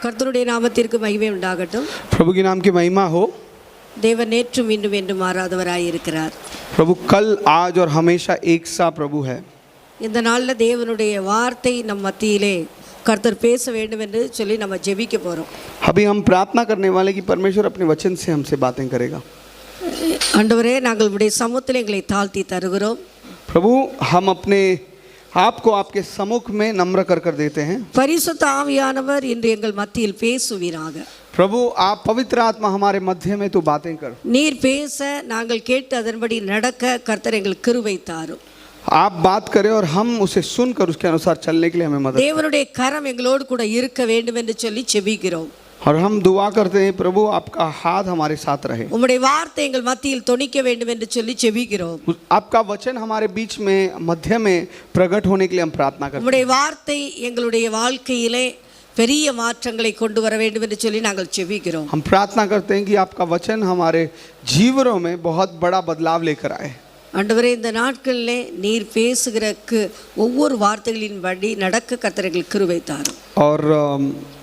கர்த்தருடைய நாமத்திற்கு மகிமை உண்டாகட்டும். प्रभु के नाम की महिमा हो. தேவன் நேற்றும் இன்றும் என்றும் மாறாதவராய் இருக்கிறார். प्रभु कल आज और हमेशा एक सा प्रभु है. இந்த நாளில் தேவனுடைய வார்த்தை நம் மத்தியிலே கர்த்தர் பேச வேண்டும் என்று சொல்லி நம்ம ஜெபிக்க போகிறோம். अभी हम प्रार्थना करने वाले कि परमेश्वर अपने वचन से हमसे बातें करेगा. ஆண்டவரே, நாங்கள் உடைய சமூகத்தில் எங்களை தாழ்த்தி தருகிறோம். प्रभु हम अपने आपको आपके सम्मुख में नम्र कर देते हैं. பரிசுத்த ஆவியானவர் இன்று எங்கள் மத்தியில் பேசுவீராக. प्रभु आप पवित्र आत्मा हमारे मध्य में तो बातें कर. நீர் பேச நாங்கள் கேட்டு அதன்படி நடக்க கர்த்தர் எங்களுக்கு கிருபை தாரும். आप बात करें और हम उसे सुनकर उसके अनुसार चलने के लिए हमें मदद. தேவனுடைய கரம் எங்களோடு கூட இருக்க வேண்டும் என்று சொல்லி ஜெபிக்கிறோம். और हम दुआ करते हैं प्रभु आपका हाथ हमारे साथ रहे. உம்முடைய வார்த்தை எங்கள் மத்தியில் தொனிக்க வேண்டும் என்று சொல்லி ஜெபிக்கிறோம். आपका वचन हमारे बीच में मध्य में प्रकट होने के लिए हम प्रार्थना करते हैं. உம்முடைய வார்த்தை எங்களுடைய வாழ்க்கையிலே பெரிய மாற்றங்களை கொண்டு வர வேண்டும் என்று சொல்லி நாங்கள் ஜெபிக்கிறோம். हम प्रार्थना करते हैं कि आपका वचन हमारे जीवनों में बहुत बड़ा बदलाव लेकर आए. ஆண்டவரே, இந்த நாட்களிலே நீர் பேசுகிறக்கு ஒவ்வொரு வார்த்தைகளின்படி நடக்க கர்த்தர் எங்களுக்கு கிருபை தாரும். और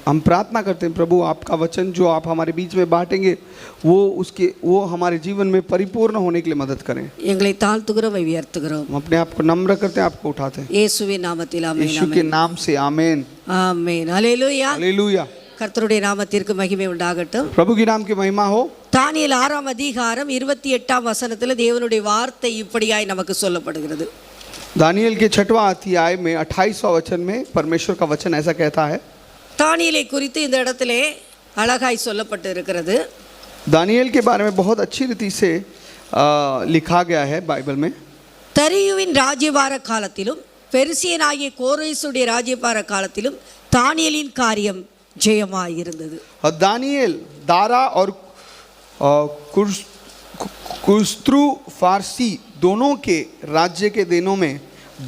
हम प्रार्थना करते हैं प्रभु आपका वचन जो आप हमारे बीच में बांटेंगे वो हमारे जीवन में परिपूर्ण होने के लिए मदद करें. எங்களை தாழ்த்துகிறோம், உயர்த்துகிறோம். हम अपने आप को नम्र करते हैं, आपको उठाते हैं. இயேசுவின் நாமத்தில் ஆமென். यीशु के नाम से आमीन. ஆமென். ஹல்லேலூயா. हालेलुया. கர்த்தருடைய நாமத்திற்கு மகிமை உண்டாகட்டும். प्रभु के नाम की महिमा हो. தானியேல் 6ஆம் அதிகாரம் 28ஆம் வசனத்தில் தேவனுடைய வார்த்தை இப்படியாய் நமக்கு சொல்லப்படுகிறது. दानियेल के 6वां अध्याय में 28वां वचन में परमेश्वर का वचन ऐसा कहता है. தானியேலை குறித்து இந்த இடத்திலே அழகாய் சொல்லப்பட்டு இருக்கிறது. दानियेल के बारे में बहुत अच्छी रीति से लिखा गया है बाइबल में. தரியுவின் ராஜ்யபார காலத்திலும் பெர்சியனாகிய கோரேசுடைய ராஜ்யபார காலத்திலும் தானியேலின் காரியம் ஜெயமாய் இருந்தது. और दानियेल दारा और कुस्त्रु फारसी दोनों के राज्य के दिनों में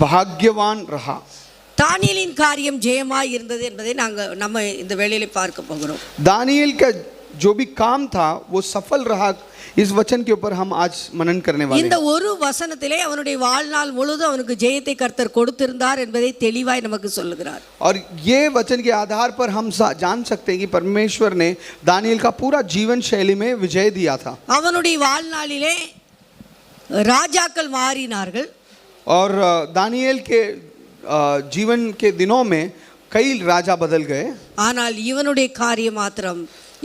भाग्यवान रहा. தானியேலின் காரியம் ஜெயமாய் இருந்தது என்பதை நம்ம இந்த வேளையிலே பார்க்க போகிறோம். दानियेल का जो भी काम था वो सफल रहा. इस वचन के ऊपर हम आज मनन करने वाले हैं. இந்த ஒரு வசனத்திலே அவனுடைய வாழ்நாள் முழுதும் அவனுக்கு ஜெயத்தை கர்த்தர் கொடுத்திருந்தார் என்பதை தெளிவாய் நமக்கு சொல்லுகிறார். और ये वचन के आधार पर हम जान सकते हैं कि परमेश्वर ने दानियेल का पूरा जीवन शैली में विजय दिया था. அவனுடைய வாழ்நாளிலே ராஜாக்கள் மாறினார்கள். और दानियेल के जीवन के दिनों में कई राजा बदल गए. ஆனால் இவனுடைய காரியம் மாத்திரம்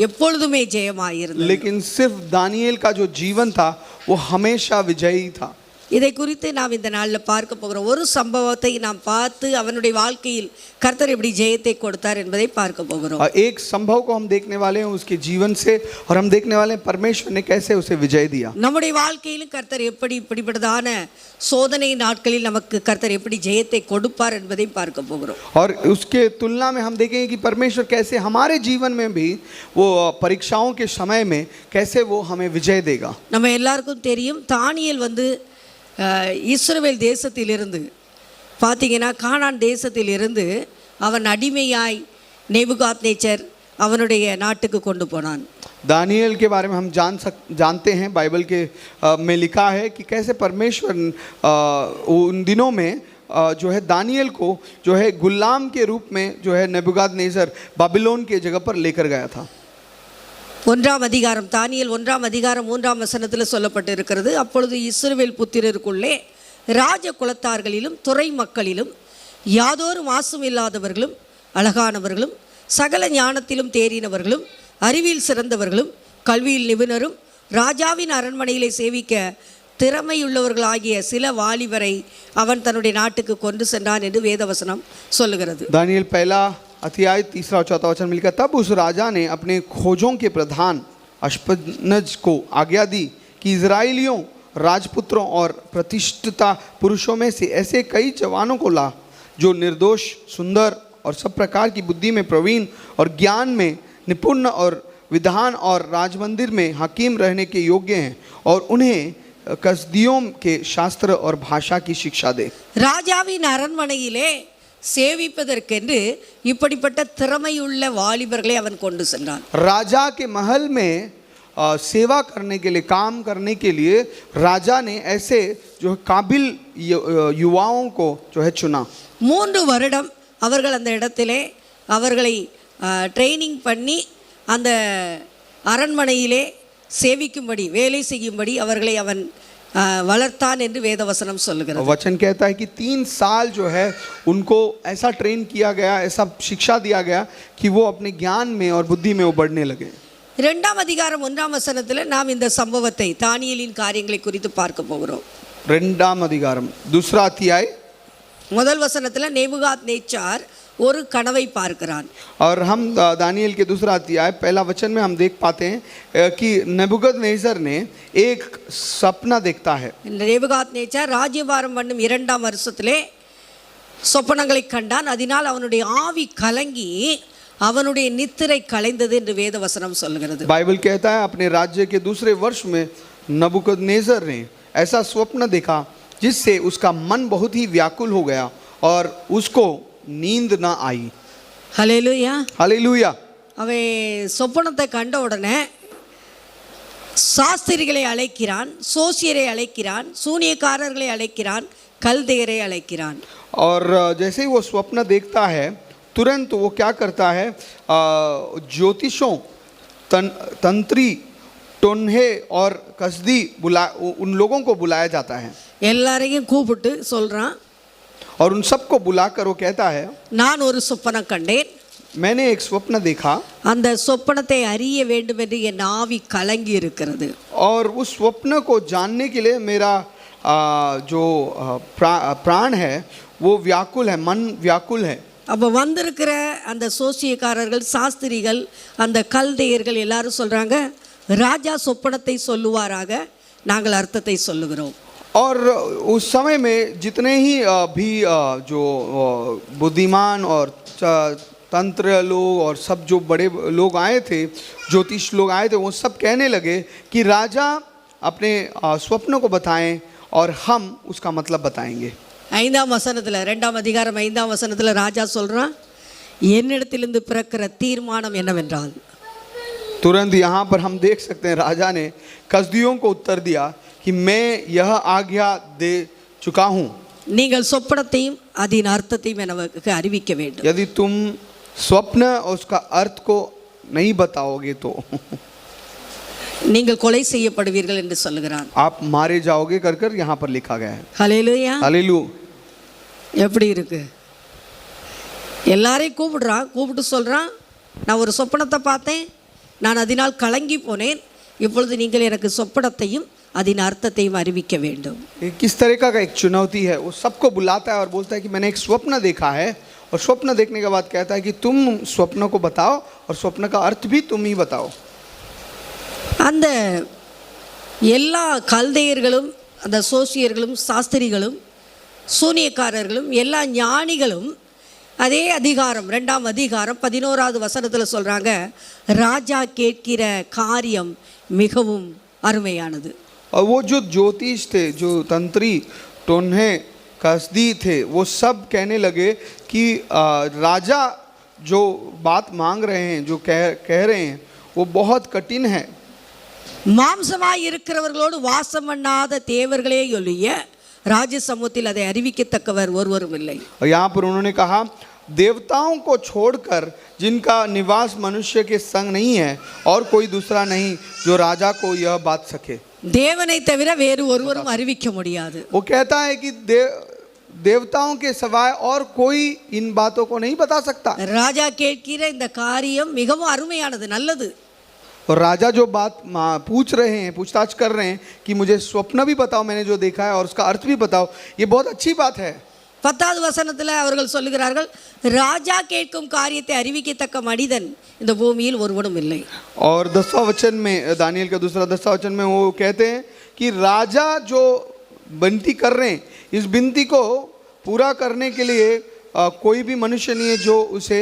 எப்பொழுதுமே ஜெயமாய் இருந்தது. लेकिन सिर्फ दानियेल का जो जीवन था वो हमेशा विजयी था. இதை குறித்து நாம் இந்த நாளில் பார்க்க போகிறோம். ஒரு சம்பவத்தை நாம் பார்த்து அவனுடைய வாழ்க்கையில் கர்த்தர் எப்படி ஜெயத்தை கொடுத்தார் என்பதை பார்க்க போகிறோம். एक संभव को हम देखने वाले हैं उसके जीवन से, और हम देखने वाले हैं परमेश्वर ने कैसे उसे विजय दिया. நம்முடைய வாழ்க்கையிலும் கர்த்தர் எப்படி இப்படிப்பட்டதான சோதனை நாட்களில் நமக்கு கர்த்தர் எப்படி ஜெயத்தை கொடுப்பார் என்பதை பார்க்க போகிறோம். और उसके तुलना में हम देखेंगे कि परमेश्वर कैसे हमारे जीवन में भी वो परीक्षाओं के समय में कैसे वो हमें विजय देगा. நம்ம எல்லாருக்கும் தெரியும், தானியேல் இஸ்ரவேல் தேசத்திலிருந்து பார்த்தீங்கன்னா கானான் தேசத்திலிருந்து அவன் அடிமையாய் நேபுகாத்நேச்சர் அவனுடைய நாட்டுக்கு கொண்டு போனான். दानियेल के बारे में हम जानते हैं बाइबल के में लिखा है कि कैसे परमेश्वर उन दिनों में जो है दानियेल को जो है गुलाम के रूप में जो है नेबुकदनेस्सर बाबिलोन के जगह पर लेकर गया था. 1ஆம் அதிகாரம் தானியேல் 1ஆம் அதிகாரம் 3ஆம் வசனத்தில் சொல்லப்பட்டு இருக்கிறது. அப்பொழுது இஸ்ரவேல் புத்திரருக்குள்ளே ராஜ குலத்தார்களிலும் துறை மக்களிலும் யாதொரு மாசும் இல்லாதவர்களும் அழகானவர்களும் சகல ஞானத்திலும் தேறினவர்களும் அறிவில் சிறந்தவர்களும் கல்வியில் நிபுணரும் ராஜாவின் அரண்மனையிலே சேவிக்க திறமையுள்ளவர்களாகிய சில வாலிபரை அவன் தன்னுடைய நாட்டுக்கு கொண்டு சென்றான் என்று வேதவசனம் சொல்லுகிறது. दानियेल पहला अध्याय 3 और 4 वचन मिलकर तब उस राजा ने अपने खोजों के प्रधान अश्पनज को आज्ञा दी कि इजराइलियों राजपुत्रों और प्रतिष्ठिता पुरुषों में से ऐसे कई जवानों को ला जो निर्दोष, सुंदर और सब प्रकार की बुद्धि में प्रवीण और ज्ञान में निपुण और विधान और राजमंदिर में हकीम रहने के योग्य हैं, और उन्हें कसदियों के शास्त्र और भाषा की शिक्षा दे. ராஜாவின் அரண்மனையிலே சேவிப்பதற்கென்று இப்படிப்பட்ட திறமையுள்ள வாலிபர்களை அவன் கொண்டு சென்றான். राजा के महल में सेवा करने के लिए, काम करने के लिए राजा ने ऐसे जो काबिल युवाओं को जो है चुना. 3 வருடம் அவர்கள் அந்த இடத்திலே அவர்களை ட்ரைனிங் பண்ணி அந்த அரண்மனையிலே சேவிக்கும்படி வேலை செய்யும்படி அவர்களை அவன் வளர்த்தான் என்று வேதவசனம் சொல்லுகிறது. वचन कहता है कि 3 साल जो है उनको ऐसा ट्रेन किया गया, ऐसा शिक्षा दिया गया कि वो अपने ज्ञान में और बुद्धि में वो बढ़ने लगे. 2ஆம் அதிகாரம் 1ஆம் வசனத்தில் நாம் இந்த சம்பவத்தை தானியேலின் காரியங்களை குறித்து பார்க்க போகிறோம். 2ஆம் அதிகாரம் 2 अध्याय முதல் வசனத்தில் நேபுகாத்நேச்சார் ஒரு கனவை பார்க்கிறான். और हम दानियल के 2 अध्याय पहला वचन में हम देख पाते हैं कि नेबुकदनेस्सर ने एक सपना देखता है. நேபுகாத்நேச்சார் ராஜ்யபாரம் பண்ணும் 2ஆம் வருஷத்திலே சொப்பனங்களை கண்டான். அதனால் அவனுடைய ஆவி கலங்கி அவனுடைய நித்திரை கலைந்தது என்று வேதவசனம் சொல்கிறது. बाइबल कहता है अपने राज्य के दूसरे वर्ष में नबूकदनेस्सर ने ऐसा स्वप्न देखा जिससे उसका मन बहुत ही व्याकुल हो गया और उसको नींद ना आई. ஹல்லேலூயா. हालेलुया. அவன் சொப்பனத்தை கண்ட உடனே சாஸ்திரிகளை அழைக்கிறான், சோசியரை அழைக்கிறான், சூனியக்காரர்களை அழைக்கிறான், கல்தையரை அழைக்கிறான். और जैसे ही वो स्वप्न देखता है तुरंत वो क्या करता है, ज्योतिषों, तंत्री, टोन्हे और कसदी उन लोगों को बुलाया जाता है எல்லாரையும் கூப்பிட்டு சொல்றான், और उन सबको बुलाकर वो कहता है நான் ஒரு சொப்பனம் கண்டேன், मैंने एक स्वप्न देखा அந்த சொப்பனத்தை அறிய வேண்டும் என்று என் ஆவி கலங்கி இருக்கிறது. और उस स्वप्न को जानने के लिए मेरा जो प्राण है वो व्याकुल है, मन व्याकुल है. அப்போ வந்திருக்கிற அந்த சோசியக்காரர்கள், சாஸ்திரிகள், அந்த கல்தையர்கள் எல்லாரும் சொல்கிறாங்க, ராஜா சொப்பனத்தை சொல்லுவாராக, நாங்கள் அர்த்தத்தை சொல்லுகிறோம். और उस समय में जितने ही भी जो बुद्धिमान और तंत्र लोग और सब जो बड़े लोग आए थे, ज्योतिष लोग आए थे, वो सब कहने लगे कि राजा अपने स्वप्न को बताएं और हम उसका मतलब बताएंगे. 5ஆம் வசனத்தில் 2ஆம் அதிகாரம் 5ஆம் வசனத்தில் ராஜா சொல்கிறான், என்னிடத்திலிருந்து பிறக்கிற தீர்மானம் என்னவென்றால், तुरंत यहाँ पर हम देख सकते हैं राजा ने कसदियों को उत्तर दिया कि मैं यह आज्ञा दे चुका हूँ, நீங்கள் சொப்பனத்தையும் அதன் அர்த்தத்தையும் எனக்கு அறிவிக்க வேண்டும். यदि तुम स्वप्न और उसका अर्थ को नहीं बताओगे तो நீங்கள் கொலை செய்யப்படுவீர்கள் என்று சொல்லுகிறான். आप मारे जाओगे कर कर यहाँ पर लिखा गया है. ஹல்லேலூயா. हालेलुया. எப்படி இருக்கு? எல்லாரையும் கூப்பிடுறான், கூப்பிட்டு சொல்கிறான், நான் ஒரு சொப்பனத்தை பார்த்தேன், நான் அதனால் கலங்கி போனேன், இப்பொழுது நீங்கள் எனக்கு சொப்பனத்தையும் அதன் அர்த்தத்தையும் அறிவிக்க வேண்டும். किस तरह का एक चुनौती है, वो सबको बुलाता है और बोलता है कि मैंने एक स्वप्न देखा है, और स्वप्न देखने के बाद कहता है कि तुम स्वप्न को बताओ और स्वप्न का अर्थ भी तुम ही बताओ. அந்த எல்லா கல்தையர்களும், அந்த சோசியர்களும், சாஸ்திரிகளும், சூனியக்காரர்களும், எல்லா ஞானிகளும் அதே அதிகாரம் 2ஆம் அதிகாரம் 11ஆவது வசனத்தில் சொல்கிறாங்க, ராஜா கேட்கிற காரியம் மிகவும் அருமையானது. और वो जो ज्योतिष थे, जो तंत्री, टोन्हे, कसदी थे, वो सब कहने लगे कि राजा जो बात मांग रहे हैं, जो कह रहे हैं, वो बहुत कठिन है. மாம்சமாய் இருக்கிறவர்களோடு வாசம் பண்ணாத தேவர்களே ஒழிய ராஜ சமூகத்தில் அதை அறிவிக்கத்தக்கவர் ஒருவரும் இல்லை. और यहाँ पर उन्होंने कहा, देवताओं को छोड़कर जिनका निवास मनुष्य के संग नहीं है और कोई दूसरा नहीं जो राजा को यह बात सके. தேவனை தவிர வேறு ஒருவரும் அறிவிக்க முடியாது. वो कहता है कि देवताओं के सिवाय और कोई इन बातों को नहीं बता सकता. ராஜா கேட்கிற இந்த காரியம் மிகவும் அருமையானது, நல்லது. और राजा जो बात पूछ रहे हैं, पूछताछ कर रहे हैं कि मुझे स्वप्न भी बताओ, मैंने जो देखा है, और उसका अर्थ भी बताओ, ये बहुत अच्छी बात है. 10வது வசனத்தில் அவர்கள் சொல்லுகிறார்கள், ராஜா கேட்கும் காரியத்தை அறிவிக்கத்தக்க மனிதன் இந்த பூமியில் ஒருவனும் இல்லை. और 10वां वचन में, दानियल का 10वां वचन में वो कहते हैं कि राजा जो विनती कर रहे हैं, इस विनती को पूरा करने के लिए कोई भी मनुष्य नहीं है जो उसे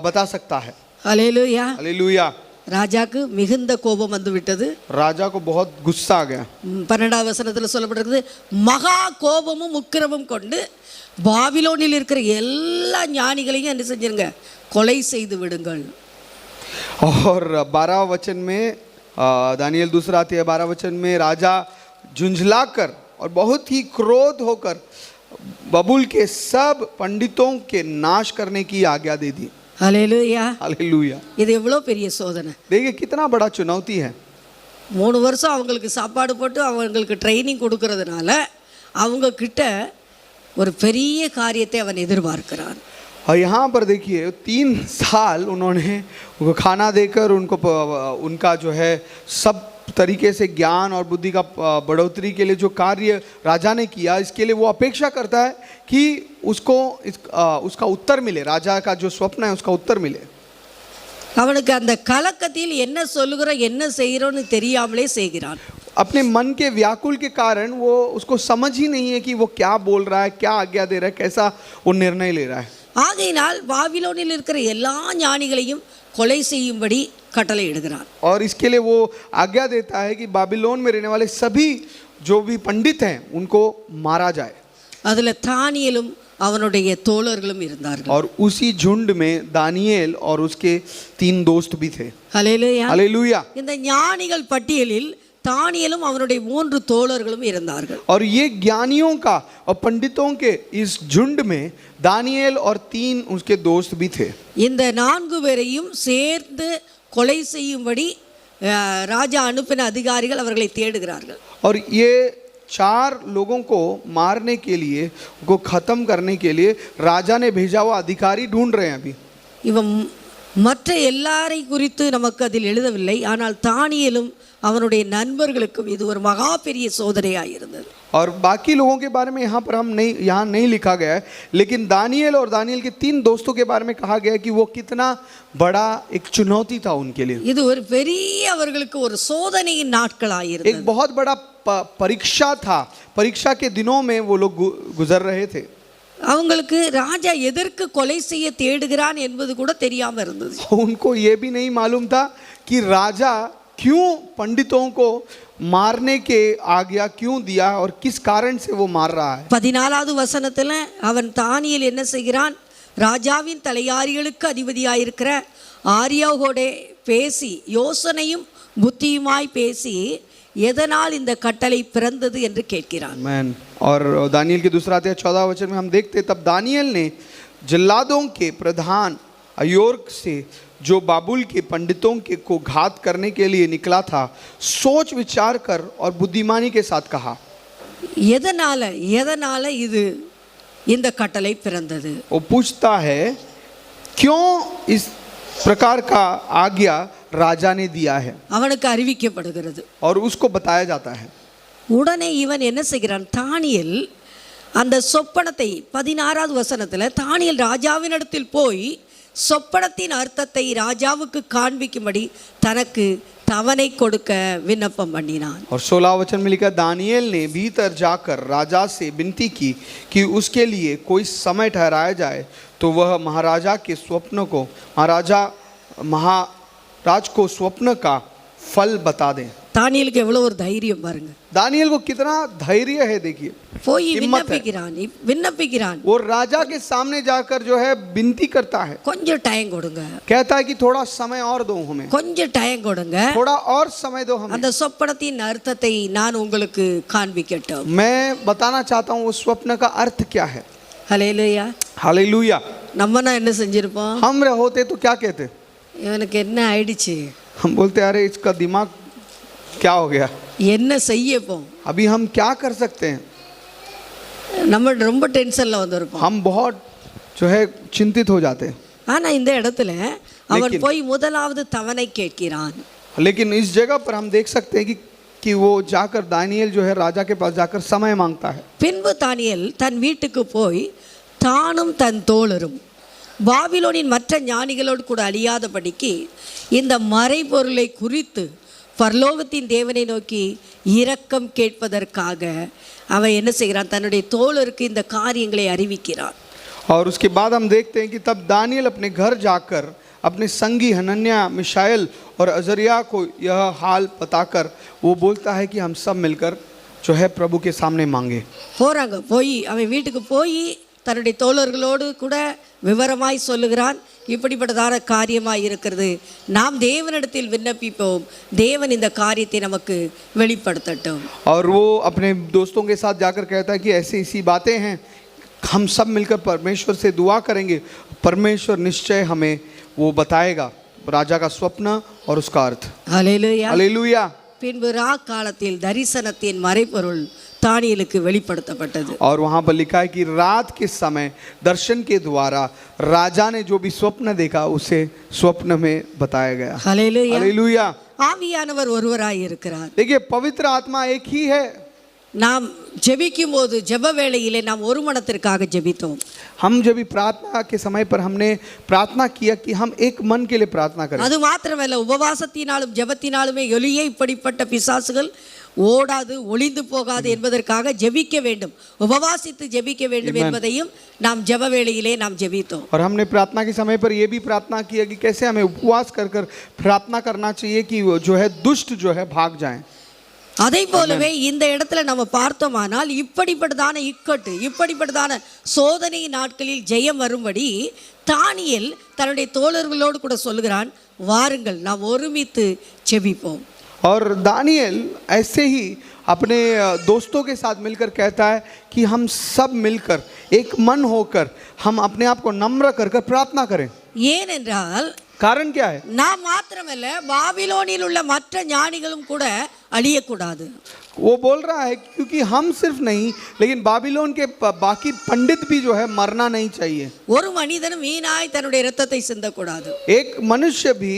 बता सकता है. ஹல்லேலூயா. हालेलुया. ராஜாக்கு மிகுந்த கோபம் வந்து விட்டது. राजा को बहुत गुस्सा आ गया. 12வது வசனத்தில் சொல்லப்பட்டிருக்குது, மகா கோபமும் உக்கிரமும் கொண்டு பாபிலோனில் இருக்கிற எல்லா ஞானிகளையும் என்ன செஞ்சிருங்க, கொலை செய்து விடுங்கள். और 12 वचन में, दानियल 2 अध्याय 12 वचन में, राजा झुंझलाकर और बहुत ही क्रोध होकर बबुल के सब पंडितों के नाश करने की आज्ञा दे दी. ஹல்லேலூயா. हालेलुया। இது எவ்வளோ பெரிய சோதனை. देखिए कितना बड़ा चुनौती है। 3 வருஷம் அவங்களுக்கு சாப்பாடு போட்டு அவங்களுக்கு ட்ரைனிங் கொடுக்கறதுனால அவங்க கிட்ட ஒரு பெரிய காரியத்தை அவன் எதிர்பார்க்கிறான். और यहाँ पर देखिए 3 साल उन्होंने उनको खाना देकर उनको उनका जो है सब तरीके से ज्ञान और बुद्धि का बढ़ोतरी के लिए जो कार्य राजा ने किया, इसके लिए वो अपेक्षा करता है कि उसको उसका उत्तर मिले, राजा का जो स्वप्न है उसका उत्तर मिले। அவனுக்கு அந்த கலக்கத்தில் என்ன சொல்லுகிறோம் என்ன செய்கிறோன்னு தெரியாமலே செய்கிறான். अपने मन के व्याकुल के कारण वो उसको समझ ही नहीं है कि वो क्या बोल रहा है, क्या आज्ञा दे रहा है, कैसा वो निर्णय ले रहा है। ஆகையினால் பாபிலோனில் இருக்கிற எல்லா ஞானிகளையும் கொலை செய்யும்படி கட்டளை இடுகிறான். और इसके लिए वो आज्ञा देता है कि बाबिलोन में रहने वाले सभी जो भी पंडित हैं उनको मारा जाए। அதில் தானியேலும் அவனுடைய தோழர்களும் இருந்தார்கள். और उसी झुंड में दानियेल और उसके 3 दोस्त भी थे। ஹல்லேலூயா. हालेलुया। இந்த ஞானிகள் பட்டியலில் தானியேலும் அவனுடைய 3 தோழர்களும் இருந்தார்கள். और ये ज्ञानियों का और पंडितों के इस झुंड में दानियेल और 3 उसके दोस्त भी थे। இந்த 4 பேரையும் சேர்ந்து கொலை செய்யும்படி ராஜா அனுப்பின அதிகாரிகள் அவர்களை தேடுகிறார்கள். और ये 4 लोगों को मारने के लिए, उनको खत्म करने के लिए राजा ने भेजा हुआ अधिकारी ढूंढ रहे हैं अभी। இவன் மற்ற எல்லாரை குறித்து நமக்கு அதில் எழுதவில்லை. ஆனால் தானியேலும் அவனுடைய நண்பர்களுக்கும் இது ஒரு மகா பெரிய சோதனையாக இருந்தது. और बाकी लोगों के बारे में यहाँ पर यहाँ नहीं लिखा गया है, लेकिन दानियेल और दानियेल के 3 दोस्तों के बारे में कहा गया है कि वो कितना बड़ा एक चुनौती था उनके लिए। இது ஒரு பெரிய அவர்களுக்கு ஒரு சோதனையின் நாட்களாக இருந்தது. एक बहुत बड़ा परीक्षा था। परीक्षा के दिनों में वो लोग गुजर रहे थे। அவங்களுக்கு ராஜா எதற்கு கொலை செய்ய தேடுகிறான் என்பது கூட தெரியாம இருந்தது. उनको ये भी नहीं मालूम था कि राजा क्यों पंडितों को मारने के आज्ञा क्यों दिया और किस कारण से वो मार रहा है। 14வது வசனத்துல அவன் தானியேல் என்ன செய்கிறான், ராஜாவின் தலையாரிகளுக்கு அதிபதியாயிருக்கிற ஆரியோகோட பேசி யோசனையும் புத்தியுமாய் பேசி எதனால் இந்த கட்டளை பிறந்தது என்று கேட்கிறான். मैन और दानियेल के दूसरा अध्याय 14 वचन में हम देखते तब दानियेल ने जल्लादों के प्रधान अयोर्क से जो बाबुल के पंडितों के को घात करने के लिए निकला था, सोच विचार कर और बुद्धिमानी के साथ कहा। எதனால இது இந்த கட்டளை பிறந்தது. वो पूछता है क्यों इस प्रकार का आज्ञा राजा ने दिया है। அவனுக்கு அறிவிக்கப்படுகிறது और उसको बताया जाता है। உடனே இவன் என்ன செய்கிறான், தானியேல் அந்த சொப்பனத்தை 16வது வசனத்தில் தானியேல் ராஜாவினிடத்தில் போய் சொப்பனத்தின் அர்த்தத்தை ராஜாவுக்கு காண்பிக்கும்படி தனக்கு தவணை கொடுக்க விண்ணப்பம் பண்ணினான். और 16 वचन में लिखा दानियेल ने भीतर जाकर राजा से विनती की कि उसके लिए कोई समय ठहराया जाए तो वह महाराज को स्वप्न का फल बता दें। தானியேலுக்கு எவ்வளவு ஒரு தைரியம் பாருங்க. दानियेल को कितना धैर्य है देखिए। போய் விண்ணப்பிக்கிறான். वो राजा के सामने जाकर जो है विनती करता है, கொஞ்சம் டைம் கொடுங்க, कहता है कि थोड़ा समय और दो हमें, கொஞ்சம் டைம் கொடுங்க, थोड़ा और समय दो हमें, அந்த சொப்பனத்தின் அர்த்தத்தை நான் உங்களுக்கு காண்பிக்கட்டும். मैं बताना चाहता हूँ वो स्वप्न का अर्थ क्या है। ஹல்லேலூயா. हालेलुया। நம்மனா என்ன செஞ்சிருப்போம், हम होते तो क्या कहते, இவனுக்கு என்ன ஆயிடுச்சு, हम बोलते अरे इसका दिमाग क्या हो गया, என்ன செய்யப்போம், अभी हम क्या कर सकते हैं। நம்ம ரொம்ப டென்ஷன்ல வந்திருப்போம், हम बहुत जो है चिंतित हो जाते हैं। ஆனா இந்த இடத்துல அவன் போய் முதலாவது தவணை கேட்கிறான். लेकिन इस जगह पर हम देख सकते हैं कि वो जाकर दानियेल जो है राजा के पास जाकर समय मांगता है। பின்பு தானியேல் தன் வீட்டுக்கு போய் தானும் தன் தோழரும் பாபிலோனின் மற்ற ஞானிகளோடு கூட அழியாதபடிக்கு இந்த மறைபொருளை குறித்து பரலோகத்தின் தேவனை நோக்கி இரக்கம் கேட்பதற்காக அவன் என்ன செய்கிறான், தன்னுடைய தோழருக்கு இந்த காரியங்களை அறிவிக்கிறான். और उसके बाद हम देखते हैं कि तब दानियेल अपने घर जाकर अपने संगी हनन्याह, मिशाएल और अजरिया को यह हाल बताकर वो बोलता है कि हम सब मिलकर जो है प्रभु के सामने मांगे। போறாங்க, போய் அவன் வீட்டுக்கு போய் தன்னுடைய தோழர்களோடு கூட விவரமாய் சொல்லுகிறான், இப்படிப்பட்டதான காரியமாய் இருக்கிறது, நாம் தேவனிடத்தில் விண்ணப்பிப்போம், தேவன் இந்த காரியத்தை நமக்கு வெளிப்படுத்தட்டும். और वो अपने दोस्तों के साथ जाकर कहता है कि ऐसी बातें हैं, हम सब मिलकर परमेश्वर से दुआ करेंगे, परमेश्वर निश्चय हमें वो बताएगा राजा का स्वप्न और उसका अर्थ। ஹல்லேலூயா. हालेलुया। பின்பு ரா காலத்தில் தரிசனத்தின் மறைபொருள் தானியேலுக்கு வெளிப்படுத்தப்பட்டது. और वहाँ पर लिखा है कि रात के समय दर्शन के द्वारा राजा ने जो भी स्वप्न देखा उसे स्वप्न में बताया गया। ஹல்லேலூயா. हालेलुया। ஆவியானவர் ஒருவராய் இருக்கிறார். देखिए पवित्र आत्मा एक ही है। நாம் ஜெபிக்கும் போது ஜெப வேளையிலே நாம் ஒரு மனத்திற்காக ஜெபித்தோம். हम जब भी प्रार्थना के समय पर हमने प्रार्थना किया कि हम एक मन के लिए प्रार्थना करें। அது மாத்திரமல்ல, உபவாசத்தினாலும் ஜெபத்தினாலுமே எளிய இப்படிப்பட்ட பிசாசுகள் ஓடாது ஒளிந்து போகாது என்பதற்காக ஜெபிக்க வேண்டும், உபவாசித்து ஜெபிக்க வேண்டும் என்பதையும் நாம் ஜெப வேளையிலே நாம் ஜெபித்தோம். और हमने प्रार्थना के समय पर यह भी प्रार्थना किया कि कैसे हमें उपवास कर कर प्रार्थना करना चाहिए कि वो जो है दुष्ट जो है भाग जाएं। அதை போலவே இந்த இடத்துல நம்ம பார்த்தோமானால் இப்படிப்பட்டதான இக்கட்டு இப்படிப்பட்டதான சோதனை நாட்களில் ஜெயம் வரும்படி தானியேல் தன்னுடைய தோழர்களோடு கூட சொல்லுகிறான், வாருங்கள் நாம் ஒருமித்து ஜெபிப்போம். और दानिएल ऐसे ही अपने दोस्तों के साथ मिलकर कहता है कि हम सब मिलकर एक मन होकर हम अपने आप को नम्र कर कर प्रार्थना करें। ஏனென்றால் कारण क्या है? நாம் மாத்திரமல்ல, பாபிலோனில் உள்ள மற்ற ஞானிகளும் கூட அழியக்கூடாது. वो बोल रहा है क्योंकि हम सिर्फ नहीं लेकिन बाबिलोन के बाकी पंडित भी जो है मरना नहीं चाहिए। ஒரு மனிதனும் வீணாய் தன்னுடைய இரத்தத்தை சிந்தக்கூடாது. एक मनुष्य भी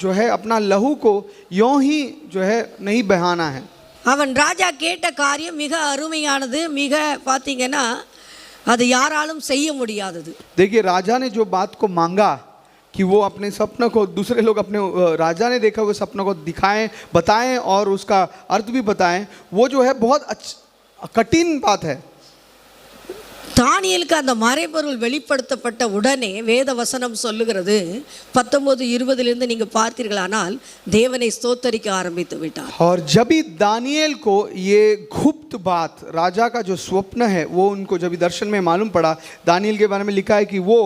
जो है अपना लहू को यूं ही जो है नहीं बहाना है। அவன் ராஜா கேட்ட காரியம் மிக அருமையானது, மிக பார்த்தீங்கன்னா அது யாராலும் செய்ய முடியாதது. देखिए राजा ने जो बात को मांगा कि वो अपने सपने को दूसरे लोग अपने राजा ने देखा हुए सपनों को दिखाएं, बताएं और उसका अर्थ भी बताएं, वो जो है बहुत कठिन बात है। தானியேலுக்கு அந்த மறைபொருள் வெளிப்படுத்தப்பட்ட உடனே வேத வசனம் சொல்லுகிறது 19:20 நீங்க பார்த்தீர்களானால் தேவனை ஸ்தோத்தரிக்க ஆரம்பித்து விட்டார். और जब भी दानिएल को ये गुप्त बात राजा का जो स्वप्न है वो उनको जब भी दर्शन में मालूम पड़ा, दानिएल के बारे में लिखा है कि वो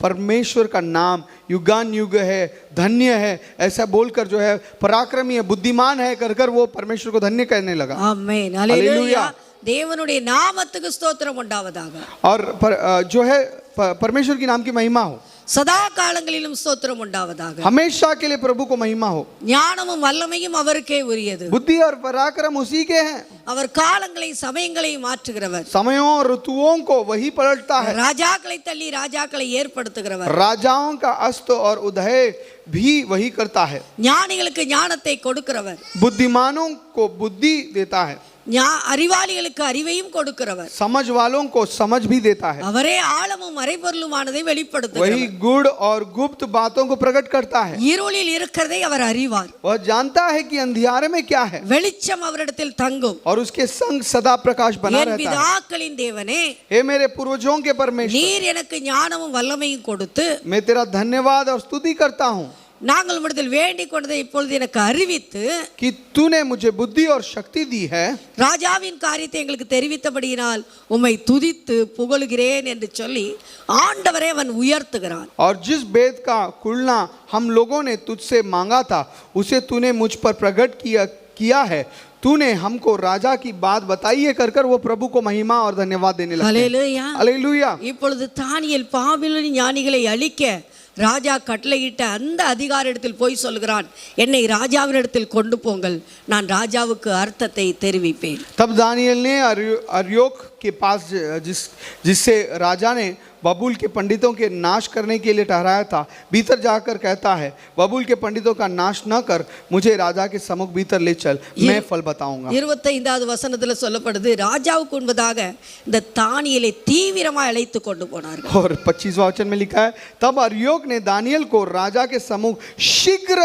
परमेश्वर का नाम युगान युग है, धन्य है, ऐसा बोलकर जो है पराक्रमी है, बुद्धिमान है कर कर वो परमेश्वर को धन्य कहने लगा। ஆமென். ஹல்லேலூயா. தேவனுடைய நாமத்துக்கு ஸ்தோத்திரம் உண்டாவதாக. और जो है परमेश्वर की नाम की महिमा हो, சதா காலங்களிலும் ஸ்தோத்திரம் உண்டாவதாக. हमेशा के लिए प्रभु को महिमा हो। ஞானமும் வல்லமையும் அவருக்கே உரியது. बुद्धि और पराक्रम उसी के हैं। அவர் காலங்களை சமயங்களை மாற்றுகிறவர். समयों और ऋतुओं को वही पलटता है। ராஜாக்களை தள்ளி ராஜாக்களை ஏற்படுத்துகிறவர். राजाओं का अस्त और उदय भी वही करता है। ஞானிகளுக்கு ஞானத்தை கொடுக்கிறவர். बुद्धिमानों को बुद्धि देता है, அறிவாளிகளுக்கு அறிவையும் கொடுக்கிறவர். समझ वालों को समझ भी देता है। அவரே ஆழமும் மறைபொருளுமானதை वही வெளிப்படுத்துகிறவர். गुड़ और गुप्त बातों को प्रकट करता है। இருளில் இருக்கிறதை அவர் அறிவார். वह जानता है कि अंधियारे में क्या है வெளிச்சம் அவரிடத்தில் தங்கும். और उसके संग सदा प्रकाश बना என் रहता है। பிதாக்களின் தேவனே, हे मेरे पूर्वजों के परमेश्वर, நீர் எனக்கு ஞானமும் வல்லமையும் கொடுத்து मैं तेरा धन्यवाद और स्तुति करता हूँ நாங்கள் உம்மிடத்தில் வேண்டிக் கொண்டதை இப்பொழுது எனக்கு அறிவித்து कि तूने मुझे बुद्धि और शक्ति दी है। ராஜாவின் காரியத்தை எங்களுக்கு தெரிவித்தபடியினால் உம்மை துதித்து புகழுகிறேன் என்று சொல்லி ஆண்டவரே அவன் உயர்த்துகிறான். और जिस भेद का खुलना हम लोगों ने तुझसे मांगा था उसे तूने मुझ पर प्रकट किया है। तूने हमको राजा की बात बताई है कर कर वो प्रभु को महिमा और धन्यवाद देने लगते हैं। ஹல்லேலூயா. हालेलुया। இப்பொழுது தானியேல் பாபிலோன் ஞானிகளை அழிக்க ராஜா கட்டளையிட்ட அந்த அதிகாரிடத்தில் போய் சொல்கிறான், என்னை ராஜாவினிடத்தில் கொண்டு போங்கள், நான் ராஜாவுக்கு அர்த்தத்தை தெரிவிப்பேன். तब दानिएल ने अर्योक के पास जिससे राजा ने बबूल के पंडितों के नाश करने के लिए ठहराया था, भीतर जाकर कहता है, बबूल के पंडितों का नाश न कर, मुझे राजा के सम्मुख भीतर ले चल, मैं फल बताऊंगा। 25வது வசனத்தில் சொல்லப்படுது, ராஜாவுக்கு முன்பதாக இந்த தானியேலை தீவிரமாக அழைத்து கொண்டு போனார்கள். और 25वां वचन में लिखा है, तब अर्योक ने दानिएल को राजा के सम्मुख शीघ्र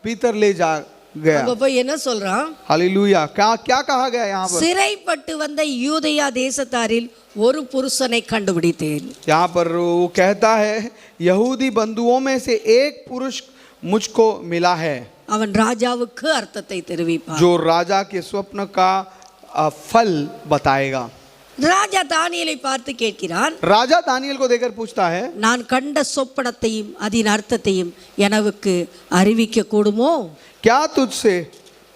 भीतर ले जा गया। அங்க போய் என்ன சொல்றான்? हालेलुया। क्या कहा गया यहाँ पर? சிறைப்பட்டு வந்த யூதேயா தேசத்தாரில் ஒரு புருஷனை கண்டுபிடித்தேன். यहाँ पर वो कहता है, यहूदी बंधुओं में से एक पुरुष मुझको मिला है அவன் ராஜாவுக்கு அர்த்தத்தை தெரிவிப்பான். जो राजा के स्वप्न का फल बताएगा। ராஜா தானியேலை பார்த்து கேட்கிறான், राजा दानिएल को देखकर पूछता है, நான் கண்ட சொப்பனத்தையும் அதன் அர்த்தத்தையும் எனக்கு அறிவிக்க கூடுமோ? क्या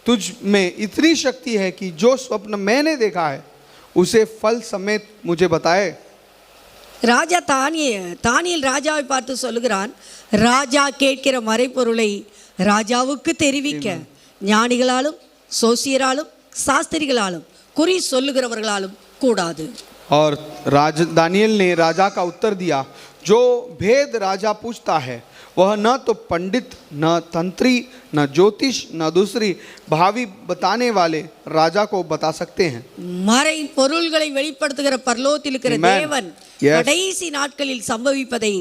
तुझ में इतनी शक्ति है कि जो स्वप्न मैंने देखा है उसे फल समेत मुझे बताए? ராஜா தானியேல் ராஜாவை பார்த்து சொல்லுகிறான், ராஜா கேட்கிற மறைபொருளை ராஜாவுக்கு தெரிவிக்க ஞானிகளாலும் சோசியராலும் சாஸ்திரிகளாலும் குறி சொல்லுகிறவர்களாலும் கூடாது. और दानियल ने राजा का उत्तर दिया, जो भेद राजा पूछता है वह न तो पंडित न तंत्री न ज्योतिष न दूसरी भावी बताने वाले राजा को बता सकते हैं. மறை பொருள்களை வெளிப்படுத்துகிற பரலோகத்தில் இருக்கிற Amen. தேவன் Yes. கடைசி நாட்களில் சம்பவிப்பதை